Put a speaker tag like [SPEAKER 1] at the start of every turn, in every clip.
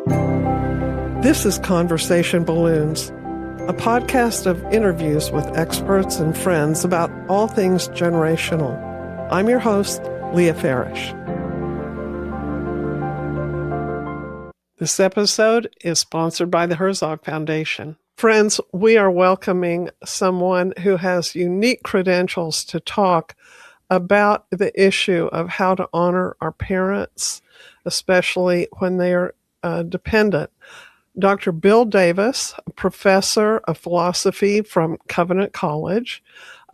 [SPEAKER 1] This is Conversation Balloons, a podcast of interviews with experts and friends about all things generational. I'm your host, Leah Farish. This episode is sponsored by the Herzog Foundation. Friends, we are welcoming someone who has unique credentials to talk about the issue of how to honor our parents, especially when they are dependent. Dr. Bill Davis, a professor of philosophy from Covenant College,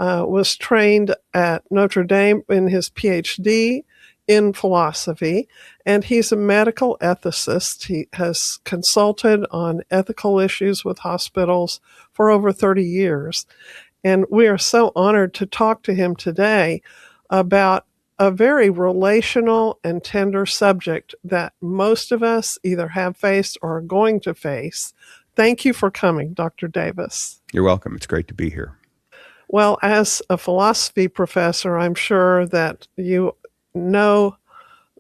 [SPEAKER 1] was trained at Notre Dame in his PhD in philosophy, and he's a medical ethicist. He has consulted on ethical issues with hospitals for over 30 years. And we are so honored to talk to him today about a very relational and tender subject that most of us either have faced or are going to face. Thank you for coming, Dr. Davis.
[SPEAKER 2] You're welcome. It's great to be here.
[SPEAKER 1] Well, as a philosophy professor, I'm sure that you know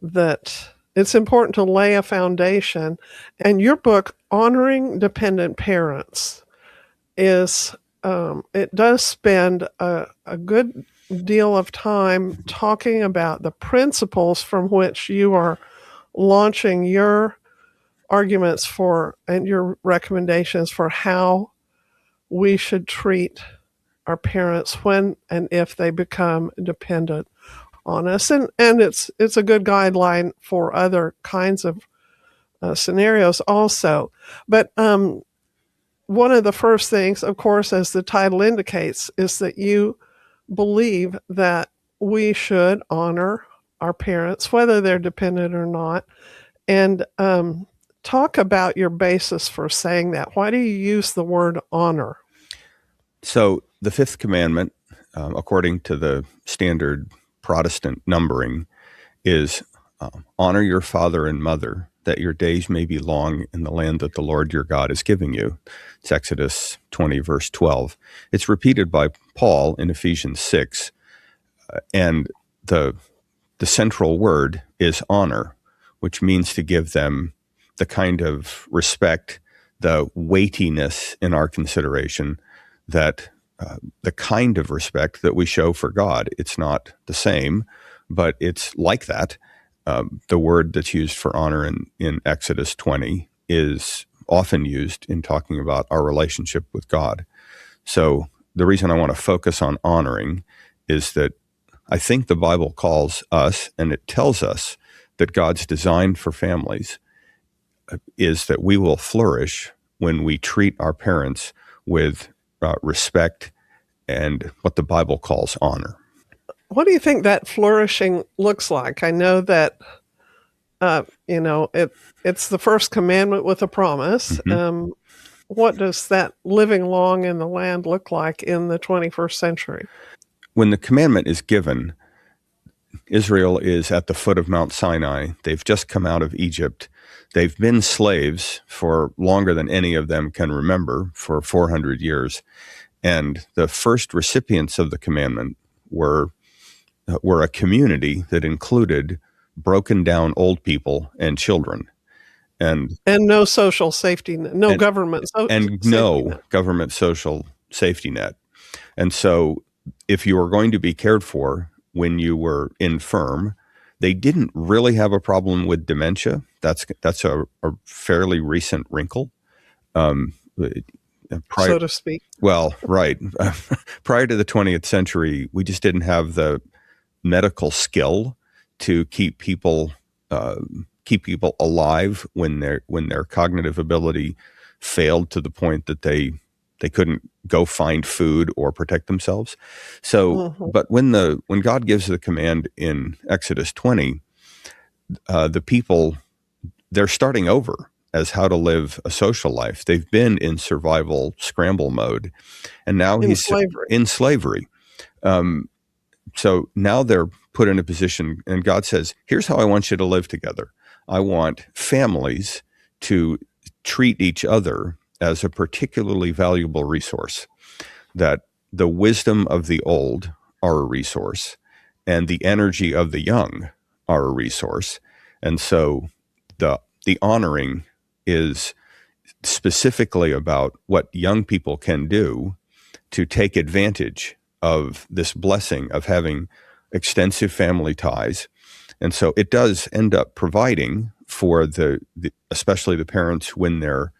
[SPEAKER 1] that it's important to lay a foundation. And your book, Honoring Dependent Parents, is it does spend a good deal of time talking about the principles from which you are launching your arguments for and your recommendations for how we should treat our parents when and if they become dependent on us. And it's a good guideline for other kinds of scenarios also. But one of the first things, of course, as the title indicates, is that you believe that we should honor our parents, whether they're dependent or not. And talk about your basis for saying that. Why do you use the word honor?
[SPEAKER 2] So the fifth commandment, according to the standard Protestant numbering, is honor your father and mother, that your days may be long in the land that the Lord your God is giving you. It's Exodus 20, verse 12. It's repeated by Paul in Ephesians 6, and the central word is honor, which means to give them the kind of respect, the weightiness in our consideration, that the kind of respect that we show for God. It's not the same, but it's like that. The word that's used for honor in Exodus 20 is often used in talking about our relationship with God. So the reason I want to focus on honoring is that I think the Bible calls us, and it tells us that God's design for families is that we will flourish when we treat our parents with respect and what the Bible calls honor.
[SPEAKER 1] What do you think that flourishing looks like? I know that, it's the first commandment with a promise.
[SPEAKER 2] Mm-hmm.
[SPEAKER 1] What does that living long in the land look like in the 21st century?
[SPEAKER 2] When the commandment is given, Israel is at the foot of Mount Sinai. They've just come out of Egypt. They've been slaves for longer than any of them can remember, for 400 years. And the first recipients of the commandment were a community that included broken down old people and children. And
[SPEAKER 1] no social safety net, no government
[SPEAKER 2] social safety net. And so if you were going to be cared for when you were infirm, they didn't really have a problem with dementia. That's a fairly recent wrinkle.
[SPEAKER 1] So to speak.
[SPEAKER 2] Well, right. Prior to the 20th century, we just didn't have the medical skill to keep people alive when their cognitive ability failed to the point that they couldn't go find food or protect themselves. So, but when God gives the command in Exodus 20, the people, they're starting over as how to live a social life. They've been in survival scramble mode, and now he's in slavery. So now they're put in a position, and God says, here's how I want you to live together. I want families to treat each other as a particularly valuable resource, that the wisdom of the old are a resource and the energy of the young are a resource. And so the honoring is specifically about what young people can do to take advantage of this blessing of having extensive family ties. And so it does end up providing for especially the parents when they're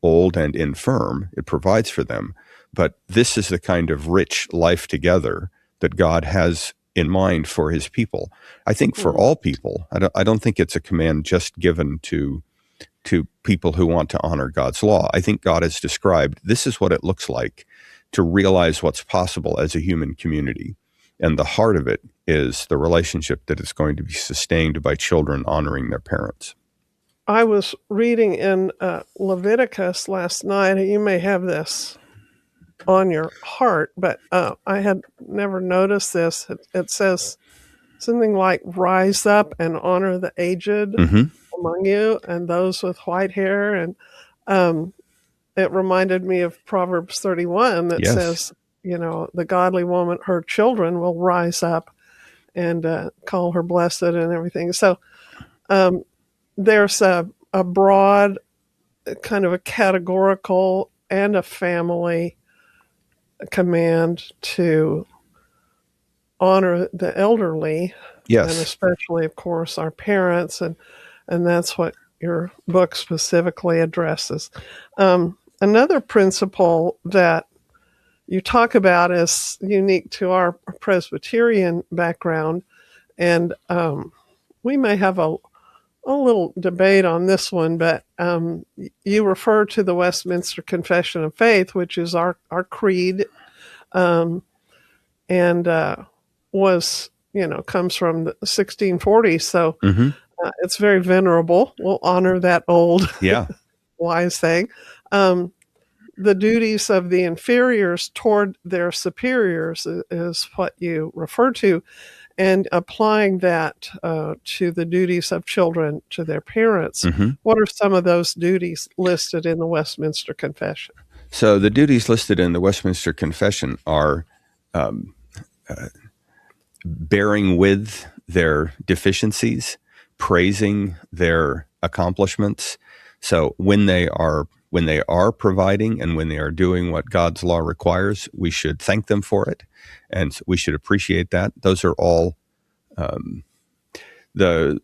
[SPEAKER 2] old and infirm. It provides for them. But this is the kind of rich life together that God has in mind for his people. I think for all people. I don't think it's a command just given to people who want to honor God's law. I think God has described this is what it looks like to realize what's possible as a human community. And the heart of it is the relationship that is going to be sustained by children honoring their parents.
[SPEAKER 1] I was reading in Leviticus last night, and you may have this on your heart, but I had never noticed this. It says something like, rise up and honor the aged among you and those with white hair. And it reminded me of Proverbs 31 that
[SPEAKER 2] Yes.
[SPEAKER 1] says, the godly woman, her children will rise up and call her blessed and everything. So there's a broad kind of a categorical and a family command to honor the elderly.
[SPEAKER 2] Yes.
[SPEAKER 1] And especially, of course, our parents. And that's what your book specifically addresses. Another principle that you talk about is unique to our Presbyterian background, and we may have a little debate on this one, but you refer to the Westminster Confession of Faith, which is our creed, and comes from the 1640s, so it's very venerable. We'll honor that old wise thing. The duties of the inferiors toward their superiors is what you refer to, and applying that to the duties of children to their parents. What are some of those duties listed in the Westminster Confession?
[SPEAKER 2] So the duties listed in the Westminster Confession are bearing with their deficiencies, praising their accomplishments. So when they are providing and when they are doing what God's law requires, we should thank them for it, and we should appreciate that. Those are all the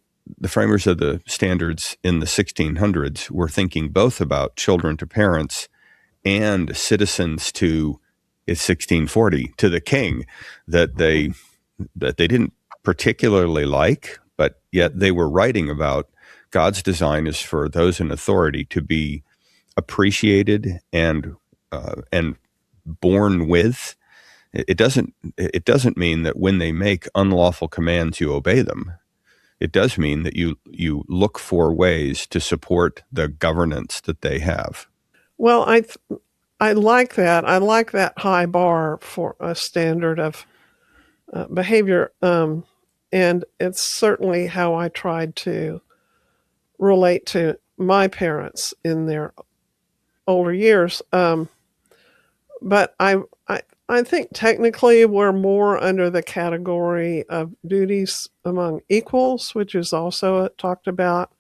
[SPEAKER 2] framers of the standards in the 1600s were thinking both about children to parents and citizens to, it's 1640, to the king, that they didn't particularly like, but yet they were writing about God's design is for those in authority to be appreciated and borne with. It doesn't mean that when they make unlawful commands you obey them. It does mean that you look for ways to support the governance that they have.
[SPEAKER 1] Well, I like that. I like that high bar for a standard of behavior, and it's certainly how I tried to relate to my parents in their older years. But I think technically we're more under the category of duties among equals, which is also talked about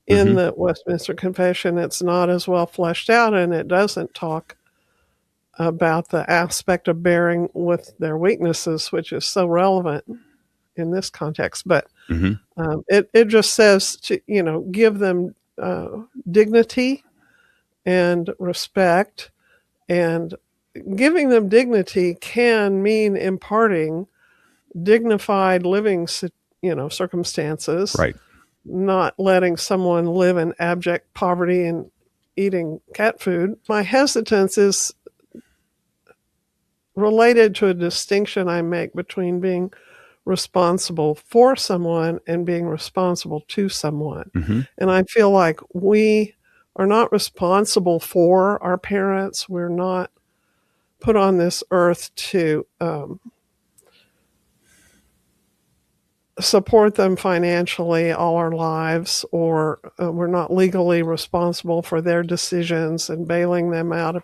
[SPEAKER 1] in the Westminster Confession. It's not as well fleshed out, and it doesn't talk about the aspect of bearing with their weaknesses, which is so relevant in this context. But it just says to give them dignity and respect, and giving them dignity can mean imparting dignified living circumstances,
[SPEAKER 2] Right.
[SPEAKER 1] Not letting someone live in abject poverty and eating cat food. My hesitance is related to a distinction I make between being responsible for someone and being responsible to someone. And I feel like we are not responsible for our parents. We're not put on this earth to support them financially all our lives, or we're not legally responsible for their decisions and bailing them out of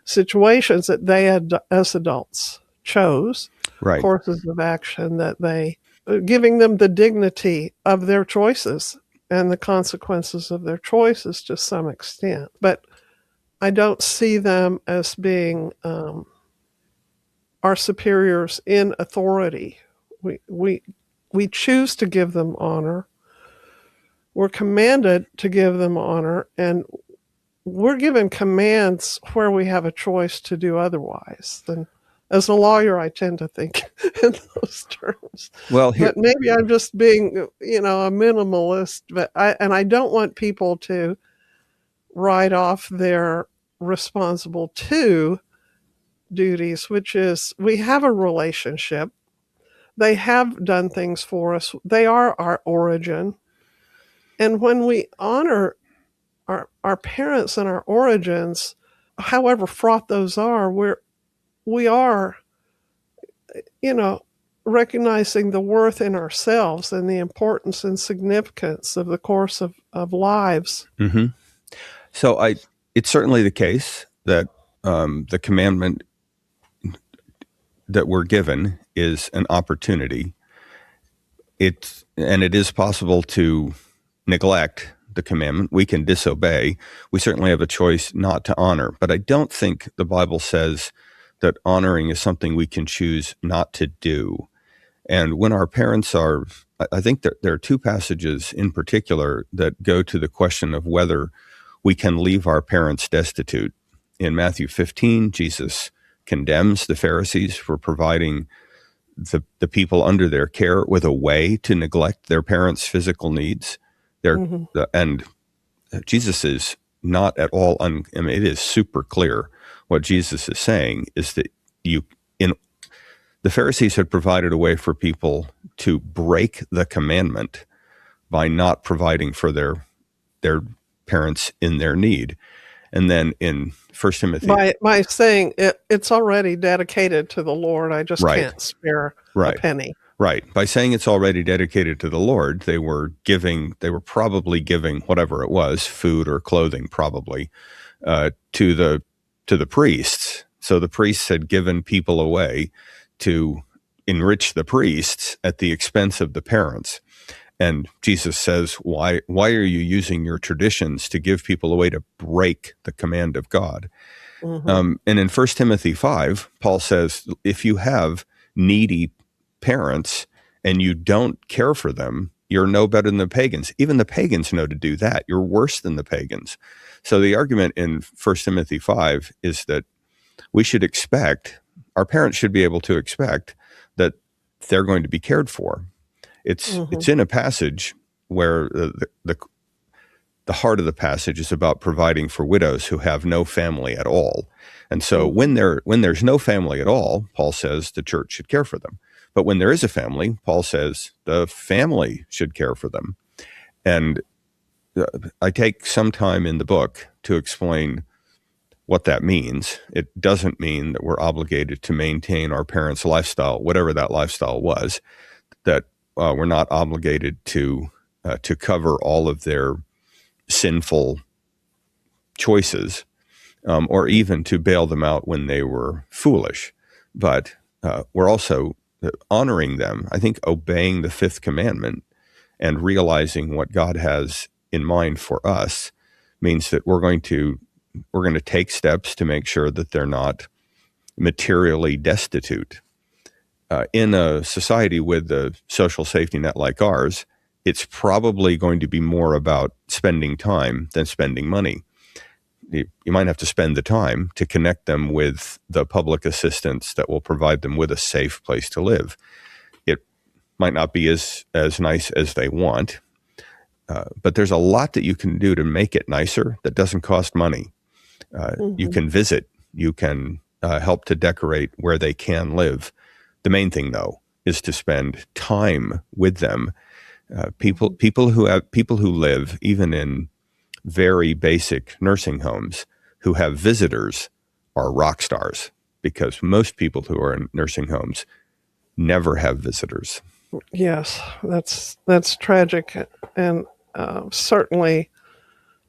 [SPEAKER 1] situations that they had, as adults, chose,
[SPEAKER 2] Right.
[SPEAKER 1] courses of action that they, giving them the dignity of their choices. and the consequences of their choices to some extent. But I don't see them as being our superiors in authority. We choose to give them honor. We're commanded to give them honor, and we're given commands where we have a choice to do otherwise. And as a lawyer, I tend to think in those terms.
[SPEAKER 2] Well, here,
[SPEAKER 1] But maybe I'm just being, a minimalist. But I don't want people to write off their responsible to duties, which is we have a relationship. They have done things for us. They are our origin. And when we honor our parents and our origins, however fraught those are, we are, you know, recognizing the worth in ourselves and the importance and significance of the course of lives.
[SPEAKER 2] mm-hmm. So it's certainly the case that the commandment that we're given is an opportunity. It is possible to neglect the commandment. We can disobey. We certainly have a choice not to honor. But I don't think the Bible says that honoring is something we can choose not to do. And when our parents are, I think that there are two passages in particular that go to the question of whether we can leave our parents destitute. In Matthew 15, Jesus condemns the Pharisees for providing the people under their care with a way to neglect their parents' physical needs.
[SPEAKER 1] Mm-hmm.
[SPEAKER 2] And Jesus is not at all, it is super clear what Jesus is saying is that the Pharisees had provided a way for people to break the commandment by not providing for their parents in their need. And then in 1 Timothy...
[SPEAKER 1] By saying it's already dedicated to the Lord, I just can't spare a penny.
[SPEAKER 2] Right. By saying it's already dedicated to the Lord, they were probably giving whatever it was, food or clothing probably, to the priests. So the priests had given people away to enrich the priests at the expense of the parents. And Jesus says, why are you using your traditions to give people a way to break the command of God?
[SPEAKER 1] Mm-hmm.
[SPEAKER 2] And in 1 Timothy 5, Paul says, if you have needy parents and you don't care for them, you're no better than the pagans. Even the pagans know to do that. You're worse than the pagans. So the argument in 1 Timothy 5 is that our parents should be able to expect that they're going to be cared for. It's in a passage where the heart of the passage is about providing for widows who have no family at all. And so when there's no family at all, Paul says the church should care for them. But when there is a family, Paul says the family should care for them. And I take some time in the book to explain what that means. It doesn't mean that we're obligated to maintain our parents' lifestyle, whatever that lifestyle was, that we're not obligated to cover all of their sinful choices, or even to bail them out when they were foolish. But we're also honoring them. I think obeying the fifth commandment and realizing what God has in mind for us means that we're going to take steps to make sure that they're not materially destitute. In a society with a social safety net like ours, it's probably going to be more about spending time than spending money. You might have to spend the time to connect them with the public assistance that will provide them with a safe place to live. It might not be as nice as they want, but there's a lot that you can do to make it nicer that doesn't cost money. You can visit, you can help to decorate where they can live. The main thing, though, is to spend time with them. People who live even in very basic nursing homes who have visitors are rock stars, because most people who are in nursing homes never have visitors.
[SPEAKER 1] Yes, that's tragic, and certainly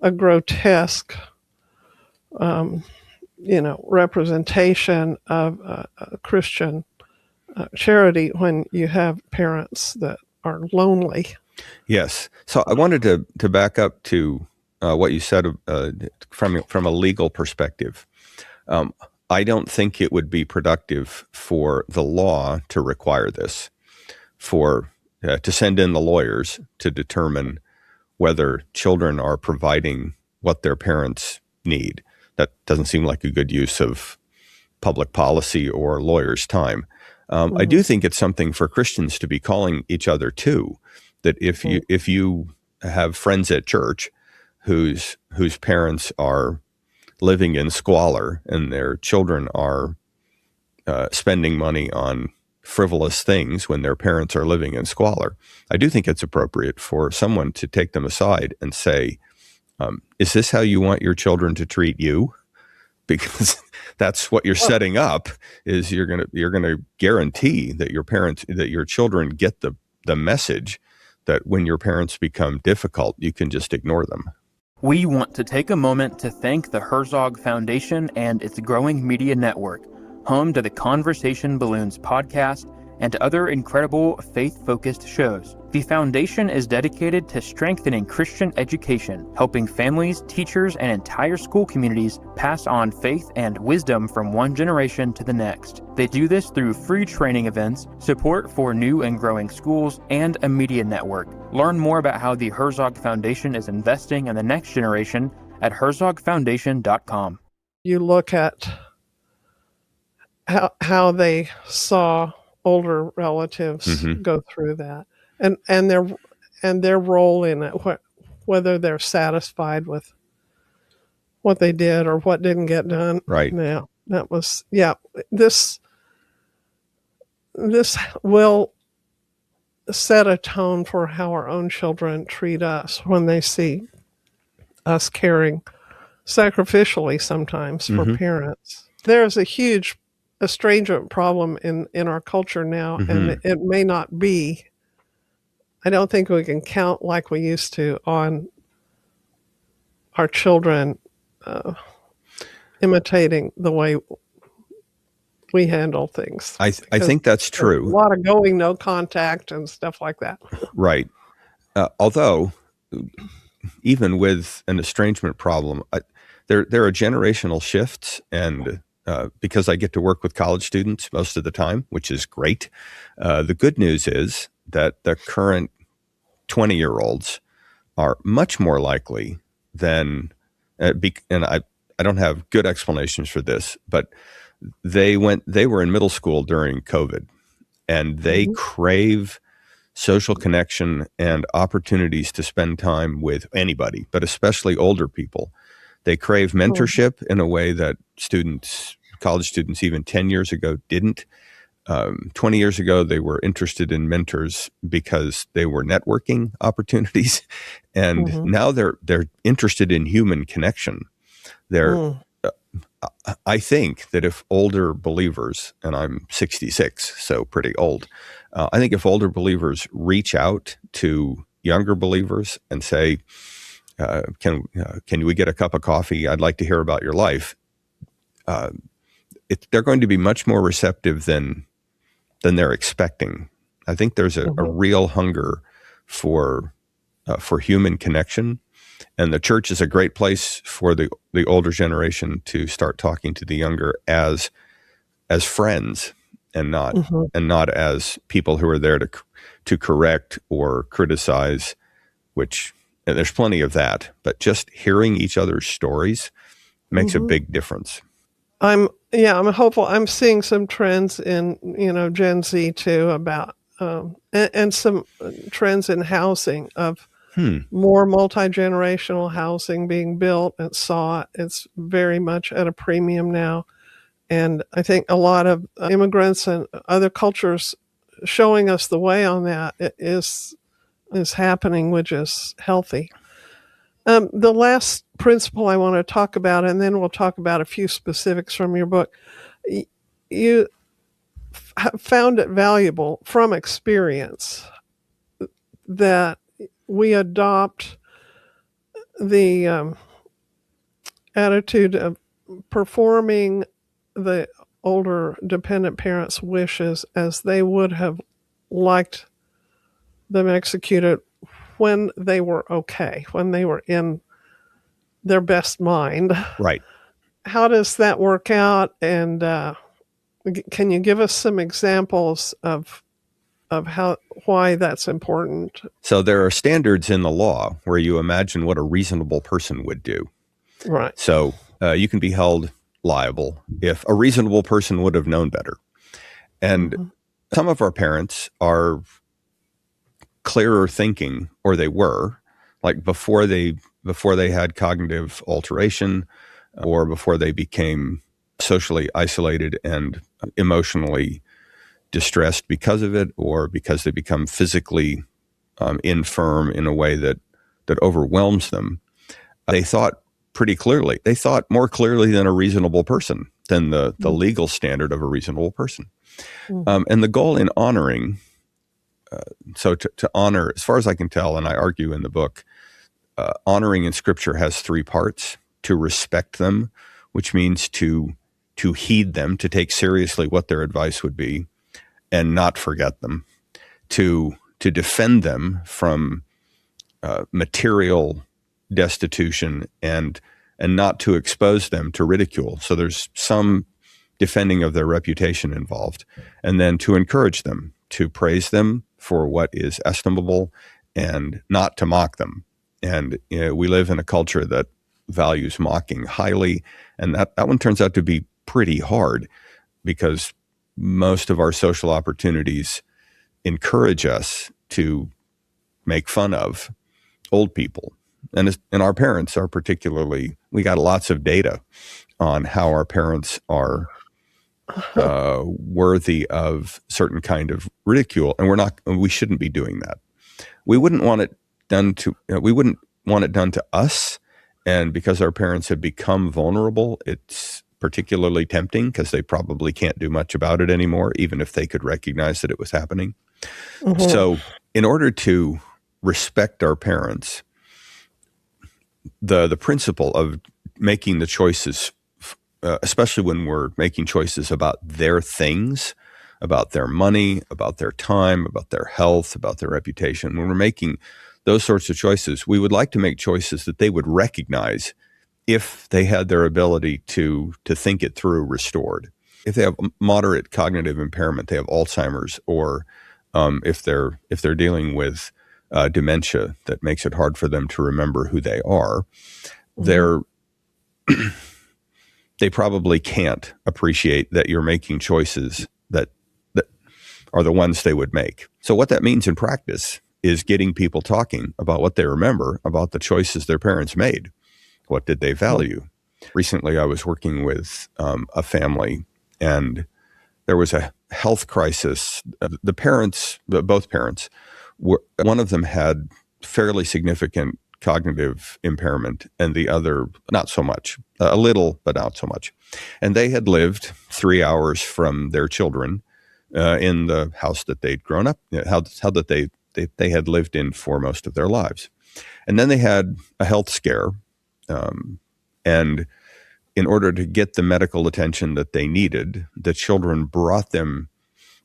[SPEAKER 1] a grotesque, representation of a Christian charity when you have parents that are lonely.
[SPEAKER 2] Yes. So I wanted to back up to what you said from a legal perspective. Um, I don't think it would be productive for the law to require this, for to send in the lawyers to determine whether children are providing what their parents need. That doesn't seem like a good use of public policy or lawyers' time. I
[SPEAKER 1] Mm-hmm.
[SPEAKER 2] do think it's something for Christians to be calling each other to. That if you have friends at church whose parents are living in squalor and their children are spending money on frivolous things when their parents are living in squalor, I do think it's appropriate for someone to take them aside and say, "Is this how you want your children to treat you?" Because that's what you're setting up. Is you're gonna guarantee that your children get the message that when your parents become difficult, you can just ignore them.
[SPEAKER 3] We want to take a moment to thank the Herzog Foundation and its growing media network, home to the Conversation Balloons podcast and other incredible faith-focused shows. The foundation is dedicated to strengthening Christian education, helping families, teachers, and entire school communities pass on faith and wisdom from one generation to the next. They do this through free training events, support for new and growing schools, and a media network. Learn more about how the Herzog Foundation is investing in the next generation at herzogfoundation.com.
[SPEAKER 1] You look at how they saw older relatives
[SPEAKER 2] Mm-hmm.
[SPEAKER 1] go through that, and their role in it, whether they're satisfied with what they did or what didn't get done.
[SPEAKER 2] Right.
[SPEAKER 1] Now that was this this will set a tone for how our own children treat us when they see us caring sacrificially sometimes for
[SPEAKER 2] Mm-hmm.
[SPEAKER 1] parents. There's a huge estrangement problem in our culture now, and
[SPEAKER 2] Mm-hmm.
[SPEAKER 1] it may not be. I don't think we can count like we used to on our children uh, imitating the way we handle things.
[SPEAKER 2] I
[SPEAKER 1] Because
[SPEAKER 2] think that's
[SPEAKER 1] there's a
[SPEAKER 2] true.
[SPEAKER 1] lot of going, no contact, and stuff like that.
[SPEAKER 2] Right. Although even with an estrangement problem, there are generational shifts, and because I get to work with college students most of the time, which is great. The good news is that the current 20-year-olds are much more likely than, and I don't have good explanations for this, but they were in middle school during COVID, and they
[SPEAKER 1] Mhm.
[SPEAKER 2] crave social connection and opportunities to spend time with anybody, but especially older people. They crave
[SPEAKER 1] Mhm.
[SPEAKER 2] mentorship in a way that college students, even 10 years ago didn't. 20 years ago, they were interested in mentors because they were networking opportunities. And
[SPEAKER 1] Mhm.
[SPEAKER 2] now they're interested in human connection. They're,
[SPEAKER 1] Mm.
[SPEAKER 2] I think that if older believers, and I'm 66, so pretty old, I think if older believers reach out to younger believers and say, can we get a cup of coffee? I'd like to hear about your life. Uh, they're going to be much more receptive than they're expecting. I think there's a
[SPEAKER 1] Mhm.
[SPEAKER 2] real hunger for human connection, and the church is a great place for the older generation to start talking to the younger as friends, and not
[SPEAKER 1] Mhm.
[SPEAKER 2] as people who are there to correct or criticize. Which, and there's plenty of that, but just hearing each other's stories makes a
[SPEAKER 1] Mhm.
[SPEAKER 2] big difference.
[SPEAKER 1] I'm hopeful. I'm seeing some trends in Gen Z too about and some trends in housing of
[SPEAKER 2] Hmm.
[SPEAKER 1] more multi-generational housing being built and sought. It's very much at a premium now, and I think a lot of immigrants and other cultures showing us the way on that is happening, which is healthy. The last principle I want to talk about, and then we'll talk about a few specifics from your book. You found it valuable from experience that we adopt the attitude of performing the older dependent parents' wishes as they would have liked them executed when they were okay, when they were in their best mind.
[SPEAKER 2] Right.
[SPEAKER 1] How does that work out? And can you give us some examples of why that's important?
[SPEAKER 2] So there are standards in the law where you imagine what a reasonable person would do.
[SPEAKER 1] Right.
[SPEAKER 2] So you can be held liable if a reasonable person would have known better. And some of our parents are clearer thinking, or they were, like before they had cognitive alteration, or before they became socially isolated and emotionally distressed because of it, or because they become physically infirm in a way that overwhelms them. They thought pretty clearly. They thought more clearly than a reasonable person, than the legal standard of a reasonable person. And the goal in honoring, so to honor, as far as I can tell, and I argue in the book, honoring in Scripture has three parts: to respect them, which means to heed them, to take seriously what their advice would be, and not forget them; to defend them from material destitution, and not to expose them to ridicule. So there's some defending of their reputation involved. And then to encourage them, to praise them for what is estimable, and not to mock them. And we live in a culture that values mocking highly, and that one turns out to be pretty hard, because most of our social opportunities encourage us to make fun of old people. And our parents are particularly, we got lots of data on how our parents are worthy of certain kind of ridicule, and we shouldn't be doing that. We wouldn't want it done to us. And because our parents have become vulnerable, it's particularly tempting, because they probably can't do much about it anymore, even if they could recognize that it was happening. So in order to respect our parents, the principle of making the choices, especially when we're making choices about their things, about their money, about their time, about their health, about their reputation, when we're making those sorts of choices, we would like to make choices that they would recognize if they had their ability to think it through restored. If they have moderate cognitive impairment, they have Alzheimer's, or if they're dealing with dementia that makes it hard for them to remember who they are, they probably can't appreciate that you're making choices that are the ones they would make. So what that means in practice is getting people talking about what they remember about the choices their parents made. What did they value? Recently, I was working with a family, and there was a health crisis. The parents, both parents, one of them had fairly significant cognitive impairment, and the other not so much, a little, but not so much. And they had lived 3 hours from their children in the house that they'd grown up, how that they had lived in for most of their lives. And then they had a health scare, and in order to get the medical attention that they needed, the children brought them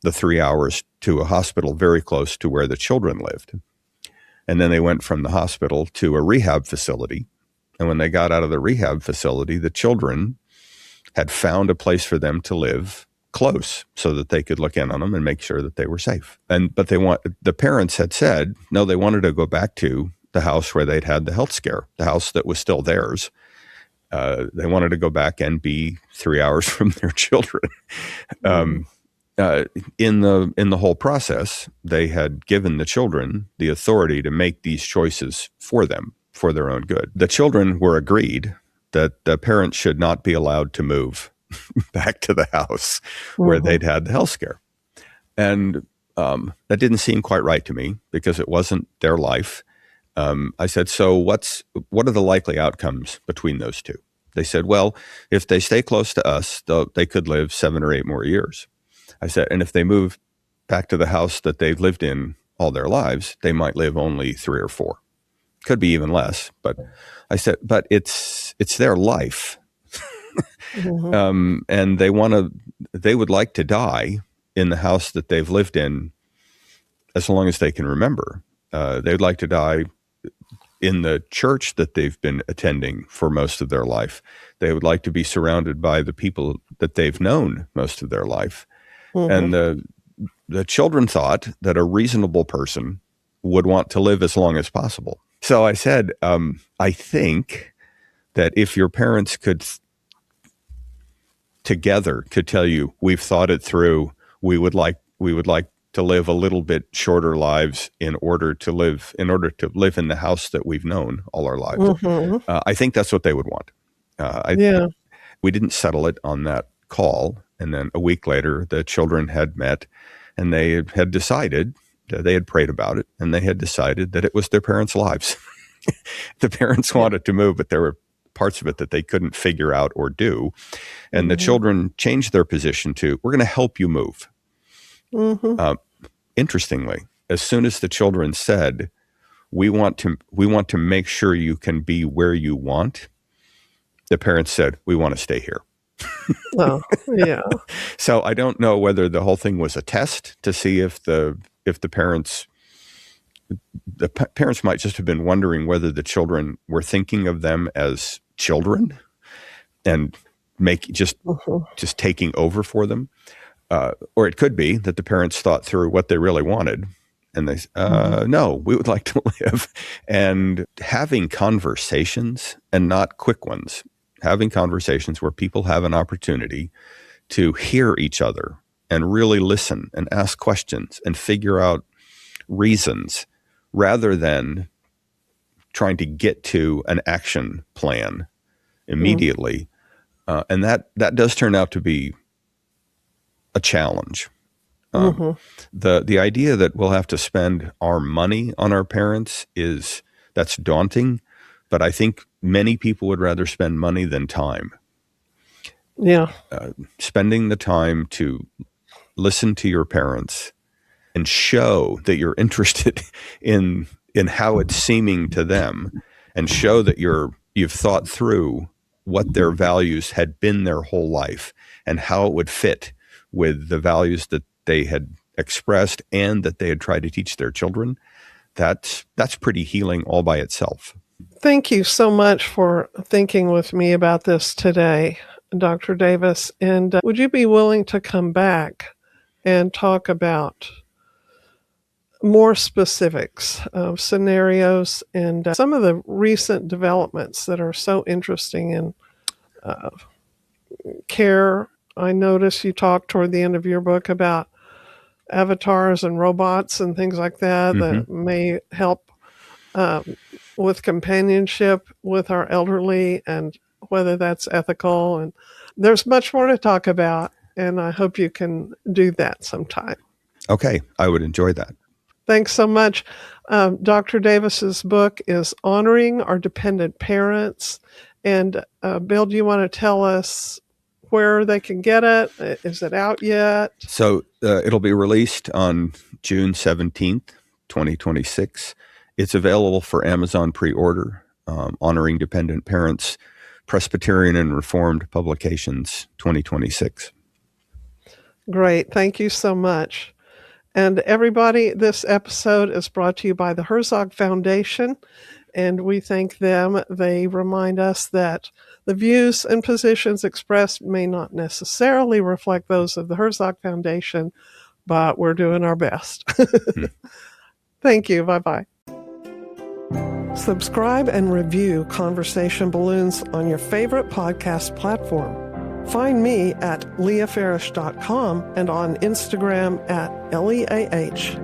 [SPEAKER 2] the 3 hours to a hospital very close to where the children lived. And then they went from the hospital to a rehab facility. And when they got out of the rehab facility, the children had found a place for them to live close so that they could look in on them and make sure that they were safe. But the parents had said, no, they wanted to go back to the house where they'd had the health scare, the house that was still theirs. They wanted to go back and be 3 hours from their children. In the whole process, they had given the children the authority to make these choices for them, for their own good. The children were agreed that the parents should not be allowed to move back to the house where they'd had the health scare. And that didn't seem quite right to me, because it wasn't their life. I said, so what are the likely outcomes between those two? They said, well, if they stay close to us, they could live 7 or 8 more years. I said, and if they move back to the house that they've lived in all their lives, they might live only 3 or 4. Could be even less. But I said, but it's their life. And they would like to die in the house that they've lived in as long as they can remember. They'd like to die in the church that they've been attending for most of their life. They would like to be surrounded by the people that they've known most of their life. And the children thought that a reasonable person would want to live as long as possible. So I said, I think that if your parents could together could tell you, we've thought it through, we would like to live a little bit shorter lives in order to live in the house that we've known all our lives. I think that's what they would want. We didn't settle it on that call. And then a week later, the children had met and they had decided, they had prayed about it, and they had decided that it was their parents' lives. The parents wanted to move, but there were parts of it that they couldn't figure out or do. And the children changed their position to, we're going to help you move. Interestingly, as soon as the children said, we want to make sure you can be where you want, the parents said, we want to stay here.
[SPEAKER 1] Oh, yeah.
[SPEAKER 2] So I don't know whether the whole thing was a test to see if the parents might just have been wondering whether the children were thinking of them as children and just taking over for them. Or it could be that the parents thought through what they really wanted. And they no, we would like to live. And having conversations, and not quick ones, having conversations where people have an opportunity to hear each other and really listen and ask questions and figure out reasons, rather than trying to get to an action plan immediately. And that does turn out to be a challenge. The idea that we'll have to spend our money on our parents that's daunting, but I think many people would rather spend money than time.
[SPEAKER 1] Yeah.
[SPEAKER 2] Spending the time to listen to your parents and show that you're interested in how it's seeming to them, and show that you've thought through what their values had been their whole life and how it would fit with the values that they had expressed and that they had tried to teach their children. That's pretty healing all by itself.
[SPEAKER 1] Thank you so much for thinking with me about this today, Dr. Davis. And would you be willing to come back and talk about more specifics of scenarios and some of the recent developments that are so interesting in care? I noticed you talked toward the end of your book about avatars and robots and things like that that may help with companionship with our elderly, and whether that's ethical. And there's much more to talk about, and I hope you can do that sometime. Okay,
[SPEAKER 2] I would enjoy that.
[SPEAKER 1] Thanks so much. Dr. Davis's book is Honoring Our Dependent Parents. And Bill, do you want to tell us where they can get it? Is it out yet?
[SPEAKER 2] So it'll be released on June 17th, 2026. It's available for Amazon pre-order. Honoring Dependent Parents, Presbyterian and Reformed Publications, 2026.
[SPEAKER 1] Great. Thank you so much. And everybody, this episode is brought to you by the Herzog Foundation, and we thank them. They remind us that the views and positions expressed may not necessarily reflect those of the Herzog Foundation, but we're doing our best. Thank you. Bye-bye. Subscribe and review Conversation Balloons on your favorite podcast platform. Find me at leahfarish.com and on Instagram at LeahFarish.